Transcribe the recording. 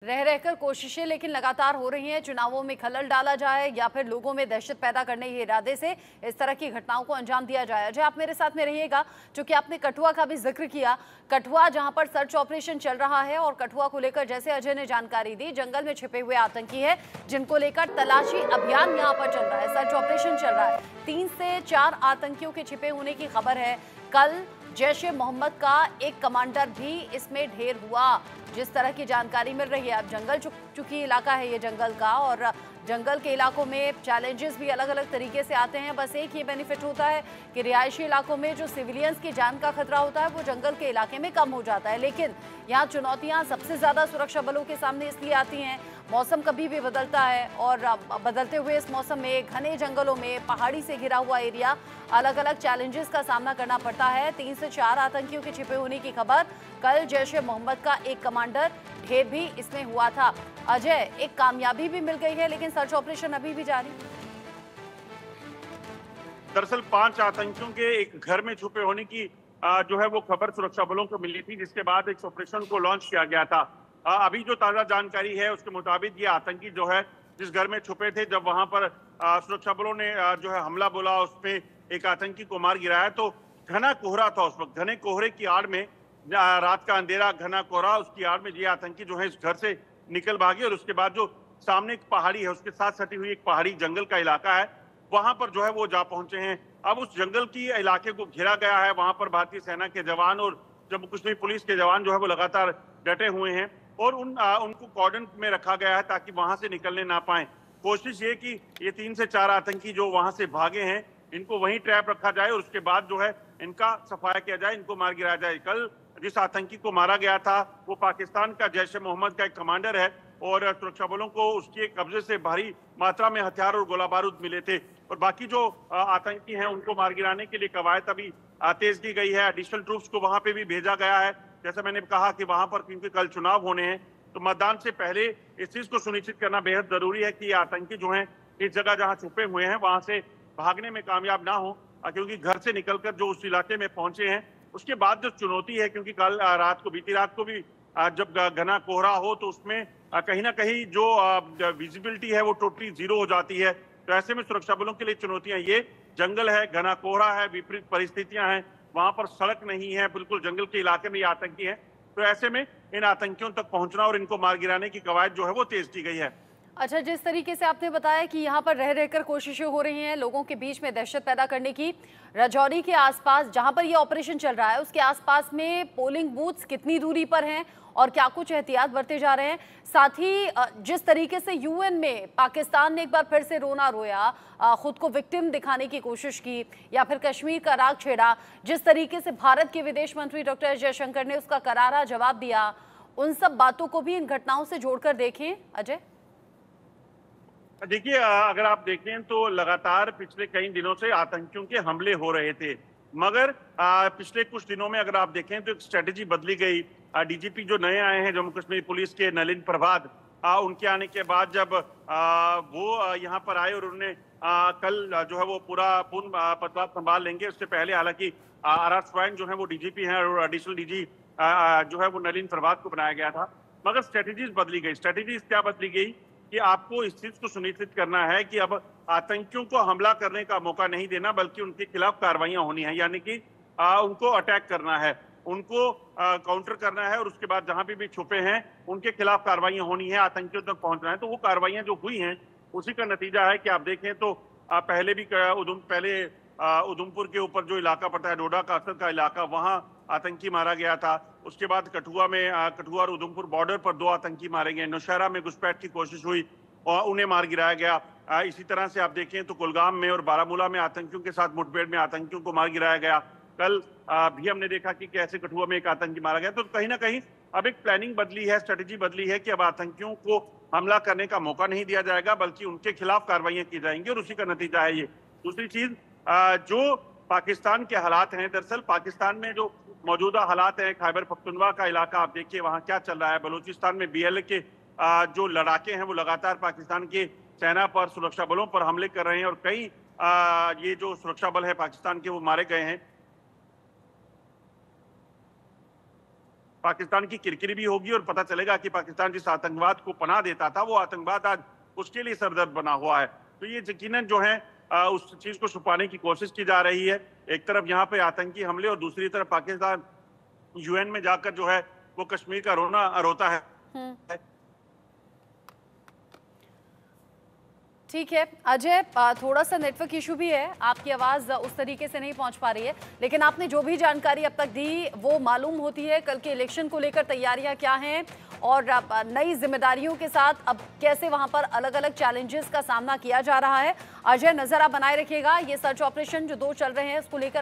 रह रहकर कोशिशें लेकिन लगातार हो रही हैं। चुनावों में खलल डाला जाए या फिर लोगों में दहशत पैदा करने के इरादे से इस तरह की घटनाओं को अंजाम दिया जाए। अजय, आप मेरे साथ में रहिएगा, क्योंकि आपने कठुआ का भी जिक्र किया। कठुआ जहां पर सर्च ऑपरेशन चल रहा है और कठुआ को लेकर जैसे अजय ने जानकारी दी, जंगल में छिपे हुए आतंकी है जिनको लेकर तलाशी अभियान यहां पर चल रहा है, सर्च ऑपरेशन चल रहा है। 3 से 4 आतंकियों के छिपे होने की खबर है। कल जैश ए मोहम्मद का एक कमांडर भी इसमें ढेर हुआ, जिस तरह की जानकारी मिल रही है। अब जंगल चुकी इलाका है ये जंगल का, और जंगल के इलाकों में चैलेंजेस भी अलग अलग तरीके से आते हैं। बस एक ही बेनिफिट होता है कि रिहायशी इलाकों में जो सिविलियंस की जान का खतरा होता है वो जंगल के इलाके में कम हो जाता है। लेकिन यहाँ चुनौतियाँ सबसे ज़्यादा सुरक्षा बलों के सामने इसलिए आती हैं, मौसम कभी भी बदलता है और बदलते हुए इस मौसम में घने जंगलों में पहाड़ी से घिरा हुआ एरिया, अलग अलग चैलेंजेस का सामना करना पड़ता है। 3 से 4 आतंकियों के छिपे होने की खबर। कल जैश ए मोहम्मद का एक कमांडर ढेर भी इसमें हुआ था। अजय, एक कामयाबी भी मिल गई है, लेकिन सर्च ऑपरेशन अभी भी जारी। दरअसल 5 आतंकियों के एक घर में छुपे होने की जो है वो खबर सुरक्षा बलों को मिली थी, जिसके बाद इस ऑपरेशन को लॉन्च किया गया था। अभी जो ताजा जानकारी है उसके मुताबिक ये आतंकी जो है जिस घर में छुपे थे, जब वहां पर सुरक्षा बलों ने जो है हमला बोला, उसमें एक आतंकी को मार गिराया, तो घना कोहरा था उस वक्त। घने कोहरे की आड़ में, रात का अंधेरा, घना कोहरा, उसकी आड़ में ये आतंकी जो है इस घर से निकल भागे। और उसके बाद जो सामने एक पहाड़ी है, उसके साथ सटी हुई एक पहाड़ी जंगल का इलाका है, वहां पर जो है वो जा पहुंचे हैं। अब उस जंगल की इलाके को घेरा गया है, वहां पर भारतीय सेना के जवान और जम्मू कश्मीर पुलिस के जवान जो है वो लगातार डटे हुए हैं और उनको कॉर्डन में रखा गया है ताकि वहां से निकलने ना पाए। कोशिश ये कि ये 3 से 4 आतंकी जो वहां से भागे हैं, इनको वहीं ट्रैप रखा जाए और उसके बाद जो है इनका सफाया किया जाए, इनको मार गिराया जाए। कल जिस आतंकी को मारा गया था वो पाकिस्तान का जैश ए मोहम्मद का एक कमांडर है और सुरक्षा बलों को उसके कब्जे से भारी मात्रा में हथियार और गोला बारूद मिले थे। और बाकी जो आतंकी हैं उनको मार गिराने के लिए कवायद अभी तेज की गई है। एडिशनल ट्रूप्स को वहां पे भी भेजा गया है। जैसे मैंने कहा कि वहां पर क्योंकि कल चुनाव होने हैं, तो मतदान से पहले इस चीज को सुनिश्चित करना बेहद जरूरी है कि ये आतंकी जो हैं इस जगह जहां छुपे हुए हैं वहां से भागने में कामयाब ना हो, क्योंकि घर से निकलकर जो उस इलाके में पहुंचे हैं उसके बाद जो चुनौती है, क्योंकि कल रात को, बीती रात को भी जब घना कोहरा हो तो उसमें कहीं ना कहीं जो विजिबिलिटी है वो टोटली जीरो हो जाती है। तो ऐसे में सुरक्षा बलों के लिए चुनौतियां, ये जंगल है, घना कोहरा है, विपरीत परिस्थितियां हैं, वहां पर सड़क नहीं है, बिल्कुल जंगल के इलाके में ये आतंकी है। तो ऐसे में इन आतंकियों तक पहुंचना और इनको मार गिराने की कवायद जो है वो तेज की गई है। अच्छा, जिस तरीके से आपने बताया कि यहाँ पर रह रहकर कोशिशें हो रही हैं लोगों के बीच में दहशत पैदा करने की, राजौरी के आसपास जहाँ पर ये ऑपरेशन चल रहा है उसके आसपास में पोलिंग बूथ्स कितनी दूरी पर हैं और क्या कुछ एहतियात बरते जा रहे हैं? साथ ही जिस तरीके से यूएन में पाकिस्तान ने एक बार फिर से रोना रोया, खुद को विक्टिम दिखाने की कोशिश की, या फिर कश्मीर का राग छेड़ा, जिस तरीके से भारत के विदेश मंत्री डॉक्टर एस जयशंकर ने उसका करारा जवाब दिया, उन सब बातों को भी इन घटनाओं से जोड़कर देखें अजय। देखिए, अगर आप देखें तो लगातार पिछले कई दिनों से आतंकियों के हमले हो रहे थे, मगर पिछले कुछ दिनों में अगर आप देखें तो एक स्ट्रेटेजी बदली गई। डीजीपी जो नए आए हैं जम्मू कश्मीर पुलिस के, नलिन प्रभात, उनके आने के बाद जब वो यहाँ पर आए और उन्होंने कल जो है वो पूर्ण पदभार संभाल लेंगे। उससे पहले हालांकि आर स्वैन जो है वो डीजीपी हैं और एडिशनल डीजी जो है वो नलिन प्रभात को बनाया गया था, मगर स्ट्रेटेजीज बदली गई। स्ट्रेटेजीज क्या बदली गई कि आपको इस चीज को सुनिश्चित करना है कि अब आतंकियों को हमला करने का मौका नहीं देना, बल्कि उनके खिलाफ कार्रवाइयां होनी है, यानी कि उनको अटैक करना है, उनको काउंटर करना है और उसके बाद जहां भी छुपे हैं उनके खिलाफ कार्रवाइयां होनी है, आतंकियों तक पहुंचना है। तो वो कार्रवाइयां जो हुई हैं उसी का नतीजा है कि आप देखें तो पहले भी उधमपुर के ऊपर जो इलाका पड़ता है, डोडा कासर का इलाका, वहां आतंकी मारा गया था। उसके बाद कठुआ और उधमपुर बॉर्डर पर 2 आतंकी मारे गए। नौशहरा में घुसपैठ की कोशिश हुई और उन्हें मार गिराया गया। इसी तरह से आप देखें तो कुलगाम में और बारामूला में आतंकियों के साथ मुठभेड़ में आतंकियों को मार गिराया गया। कल भी हमने देखा कि कैसे कठुआ में एक आतंकी मारा गया। तो कहीं ना कहीं अब एक प्लानिंग बदली है, स्ट्रेटेजी बदली है कि अब आतंकियों को हमला करने का मौका नहीं दिया जाएगा, बल्कि उनके खिलाफ कार्रवाइयां की जाएंगी और उसी का नतीजा है ये। दूसरी चीज, जो पाकिस्तान के हालात हैं, दरअसल पाकिस्तान में जो मौजूदा हालात हैं, खैबर पख्तूनख्वा का इलाका आप देखिए वहां क्या चल रहा है। बलूचिस्तान में बीएलए के जो लड़ाके हैं वो लगातार पाकिस्तान के सेना पर, सुरक्षा बलों पर हमले कर रहे हैं और कई ये जो सुरक्षा बल है पाकिस्तान के वो मारे गए हैं। पाकिस्तान की किरकिरी भी होगी और पता चलेगा कि पाकिस्तान जिस आतंकवाद को पनाह देता था वो आतंकवाद आज उसके लिए सरदर्द बना हुआ है। तो ये यकीनन जो है उस चीज को छुपाने की कोशिश की जा रही है। एक तरफ यहाँ पे आतंकी हमले और दूसरी तरफ पाकिस्तान यूएन में जाकर जो है वो कश्मीर का रोना रोता है। ठीक है अजय, थोड़ा सा नेटवर्क इशू भी है, आपकी आवाज़ उस तरीके से नहीं पहुंच पा रही है, लेकिन आपने जो भी जानकारी अब तक दी वो मालूम होती है कल के इलेक्शन को लेकर तैयारियां क्या हैं और नई जिम्मेदारियों के साथ अब कैसे वहां पर अलग अलग चैलेंजेस का सामना किया जा रहा है। अजय, नजर आप बनाए रखिएगा, ये सर्च ऑपरेशन जो 2 चल रहे हैं उसको लेकर